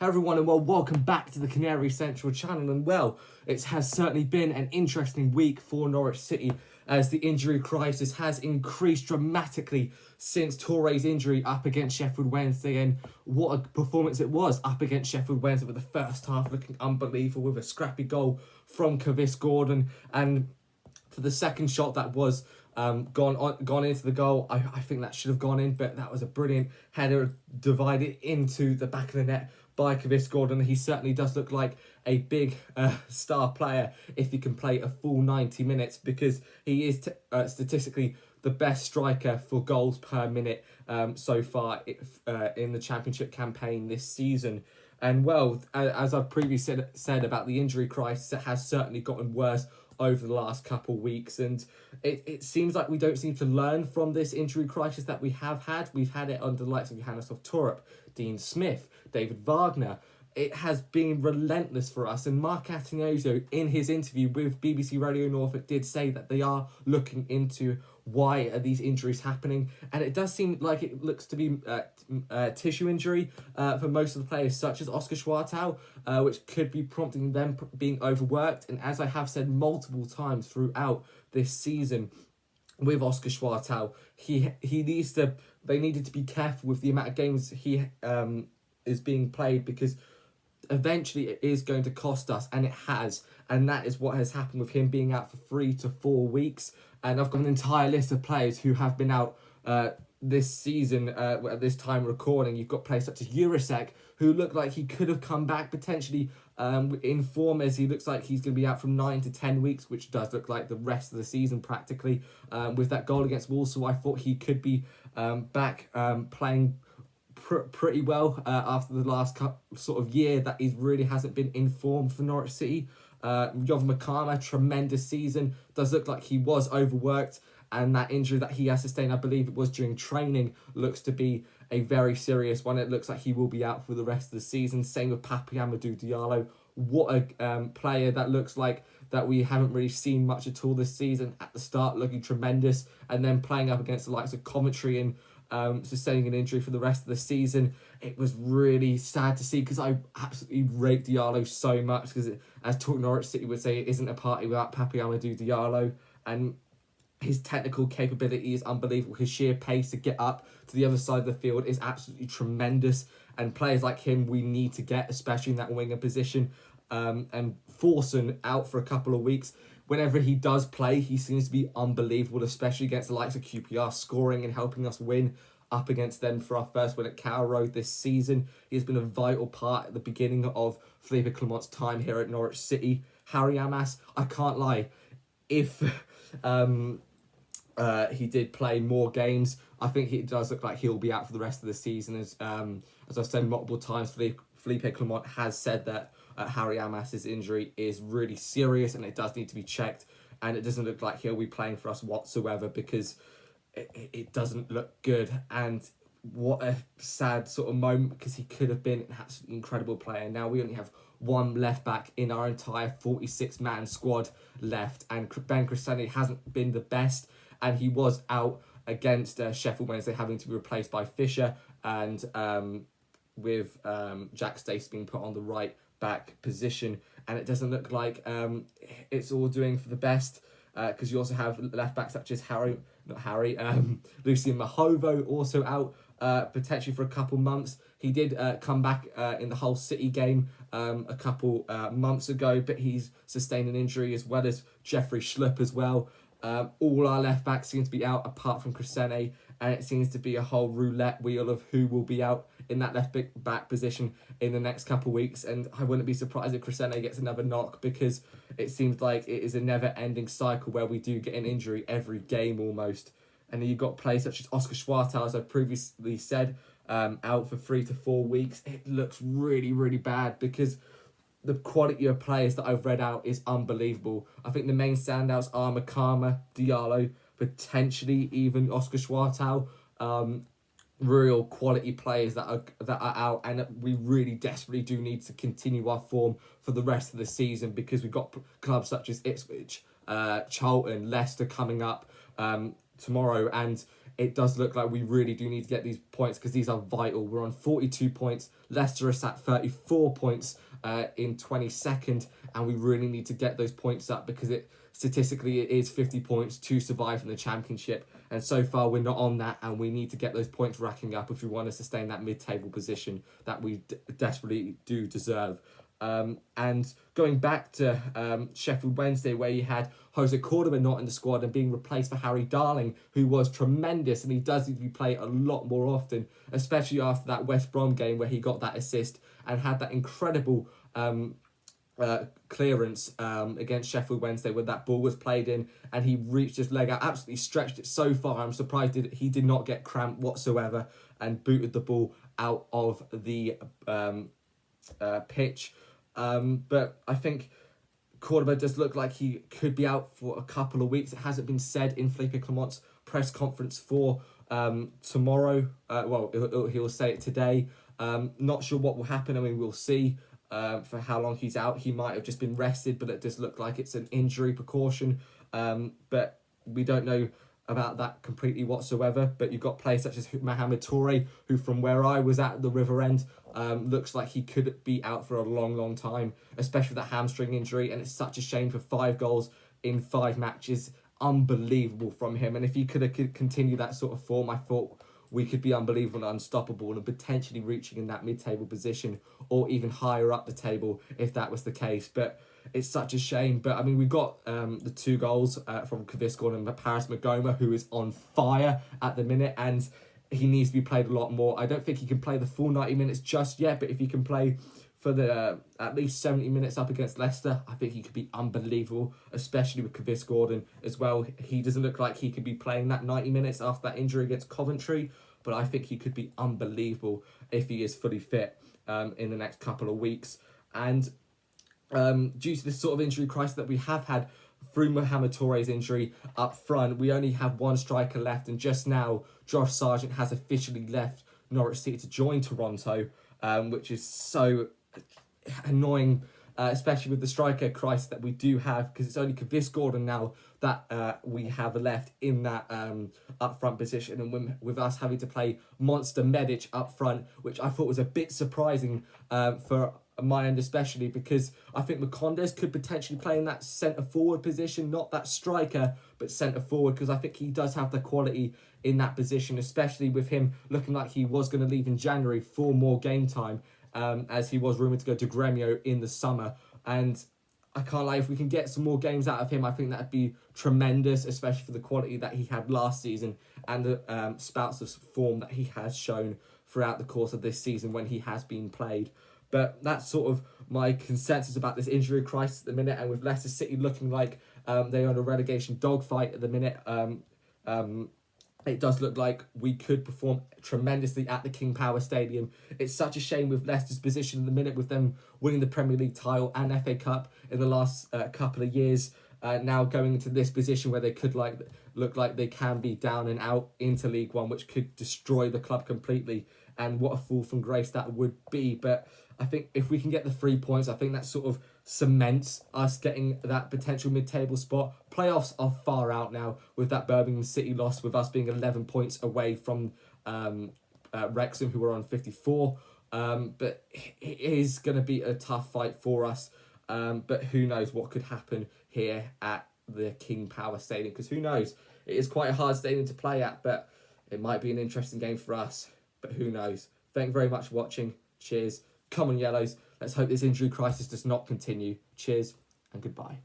Everyone, and well, welcome back to the Canary Central channel. And well, it has certainly been an interesting week for Norwich City as the injury crisis has increased dramatically since Touré's injury up against Sheffield Wednesday. And what a performance it was up against Sheffield Wednesday, with the first half looking unbelievable with a scrappy goal from Carrow Gordon, and for the second shot that was gone into the goal, I think that should have gone in, but that was a brilliant header divided into the back of the net by Carrow Gordon. He certainly does look like a big star player if he can play a full 90 minutes, because he is statistically the best striker for goals per minute so far in the Championship campaign this season. And well, as I've previously said about the injury crisis, it has certainly gotten worse over the last couple of weeks, and it seems like we don't seem to learn from this injury crisis that we have had. We've had it under the likes of Johannes Torup, Dean Smith, David Wagner. It has been relentless for us, and Mark Attanasio, in his interview with BBC Radio Norfolk, did say that they are looking into why are these injuries happening, and it does seem like it looks to be tissue injury for most of the players, such as Oscar Schwartau, which could be prompting them being overworked. And as I have said multiple times throughout this season, with Oscar Schwartau, they needed to be careful with the amount of games he is being played, because eventually it is going to cost us, and it has, and that is what has happened with him being out for 3 to 4 weeks. And I've got an entire list of players who have been out this season at this time recording. You've got players such as Jurasek, who look like he could have come back potentially in form, as he looks like he's going to be out from 9 to 10 weeks, which does look like the rest of the season practically. With that goal against Walsall, I thought he could be back playing pretty well after the last sort of year that he really hasn't been in form for Norwich City. Jov Makama, tremendous season. Does look like he was overworked, and that injury that he has sustained, I believe it was during training, looks to be a very serious one. It looks like he will be out for the rest of the season. Same with Papi Amadou Diallo. What a player that looks like that we haven't really seen much at all this season. At the start looking tremendous, and then playing up against the likes of Coventry and sustaining an injury for the rest of the season. It was really sad to see, because I absolutely rate Diallo so much, because as Talk Norwich City would say, it isn't a party without Papi Amadou Diallo, and his technical capability is unbelievable. His sheer pace to get up to the other side of the field is absolutely tremendous, and players like him we need to get, especially in that winger position. And Forson out for a couple of weeks. Whenever he does play, he seems to be unbelievable, especially against the likes of QPR, scoring and helping us win up against them for our first win at Carrow this season. He's been a vital part at the beginning of Philippe Clement's time here at Norwich City. Harry Amas, I can't lie, if he did play more games, I think it does look like he'll be out for the rest of the season. As I've said multiple times, Philippe Clement has said that Harry Amas's injury is really serious, and it does need to be checked, and it doesn't look like he'll be playing for us whatsoever, because it doesn't look good. And what a sad sort of moment, because he could have been an absolutely incredible player. Now we only have one left back in our entire 46-man squad left, and Ben Christiani hasn't been the best, and he was out against Sheffield Wednesday, having to be replaced by Fisher, and with Jack Stacey being put on the right back position, and it doesn't look like it's all doing for the best, because you also have left backs such as Lucien Mahovo also out potentially for a couple months. He did come back in the Hull City game a couple months ago, but he's sustained an injury, as well as Jeffrey Schlupp as well. All our left backs seem to be out apart from Crescene, and it seems to be a whole roulette wheel of who will be out in that left back position in the next couple of weeks. And I wouldn't be surprised if Crescene gets another knock, because it seems like it is a never-ending cycle where we do get an injury every game almost. And then you've got players such as Oscar Schwartau, as I previously said, out for 3 to 4 weeks. It looks really, really bad, because the quality of players that I've read out is unbelievable. I think the main standouts are Makama, Diallo, potentially even Oscar Schwartau. Real quality players that are out, and we really desperately do need to continue our form for the rest of the season, because we've got clubs such as Ipswich, Charlton, Leicester coming up tomorrow, and it does look like we really do need to get these points because these are vital. We're on 42 points. Leicester is at 34 points in 22nd, and we really need to get those points up because statistically it is 50 points to survive in the Championship, and so far we're not on that, and we need to get those points racking up if we want to sustain that mid-table position that we desperately do deserve. And going back to Sheffield Wednesday, where you had Jose Cordoba not in the squad and being replaced for Harry Darling, who was tremendous, and he does need to be played a lot more often, especially after that West Brom game where he got that assist and had that incredible clearance against Sheffield Wednesday when that ball was played in and he reached his leg out, absolutely stretched it so far. I'm surprised he did not get cramp whatsoever and booted the ball out of the pitch. But I think Cordoba does look like he could be out for a couple of weeks. It hasn't been said in Felipe Clement's press conference for tomorrow. He'll say it today. Not sure what will happen. I mean, we'll see for how long he's out. He might have just been rested, but it does look like it's an injury precaution. But we don't know about that completely whatsoever. But you've got players such as Mohamed Toure, who from where I was at the River End, looks like he could be out for a long time, especially with that hamstring injury. And it's such a shame for 5 goals in 5 matches. Unbelievable from him. And if he could have continued that sort of form, I thought we could be unbelievable and unstoppable and potentially reaching in that mid-table position or even higher up the table if that was the case. But it's such a shame. But I mean, we got the 2 goals from Kavisco and Paris Magoma, who is on fire at the minute, and he needs to be played a lot more. I don't think he can play the full 90 minutes just yet, but if he can play for the at least 70 minutes up against Leicester, I think he could be unbelievable, especially with Kavis Gordon as well. He doesn't look like he could be playing that 90 minutes after that injury against Coventry, but I think he could be unbelievable if he is fully fit in the next couple of weeks. And due to this sort of injury crisis that we have had through Mohamed Toure's injury up front, we only have 1 striker left, and just now Josh Sargent has officially left Norwich City to join Toronto, which is so annoying, especially with the striker crisis that we do have, because it's only Kavis Gordon now that we have left in that up front position, and with us having to play Monster Medic up front, which I thought was a bit surprising for my end, especially because I think Macondes could potentially play in that centre forward position, not that striker, but centre forward, because I think he does have the quality in that position, especially with him looking like he was going to leave in January for more game time, as he was rumoured to go to Gremio in the summer. And I can't lie, if we can get some more games out of him, I think that'd be tremendous, especially for the quality that he had last season and the spouts of form that he has shown throughout the course of this season when he has been played. But that's sort of my consensus about this injury crisis at the minute, and with Leicester City looking like they're on a relegation dogfight at the minute, it does look like we could perform tremendously at the King Power Stadium. It's such a shame with Leicester's position in the minute, with them winning the Premier League title and FA Cup in the last couple of years, now going into this position where they could look like they can be down and out into League One, which could destroy the club completely. And what a fall from grace that would be. But I think if we can get the 3 points, I think that sort of cements us getting that potential mid-table spot. Playoffs are far out now with that Birmingham City loss, with us being 11 points away from Wrexham, who are on 54. But it is going to be a tough fight for us. But who knows what could happen here at the King Power Stadium, because who knows? It is quite a hard stadium to play at, but it might be an interesting game for us. But who knows? Thank you very much for watching. Cheers. Come on, Yellows. Let's hope this injury crisis does not continue. Cheers and goodbye.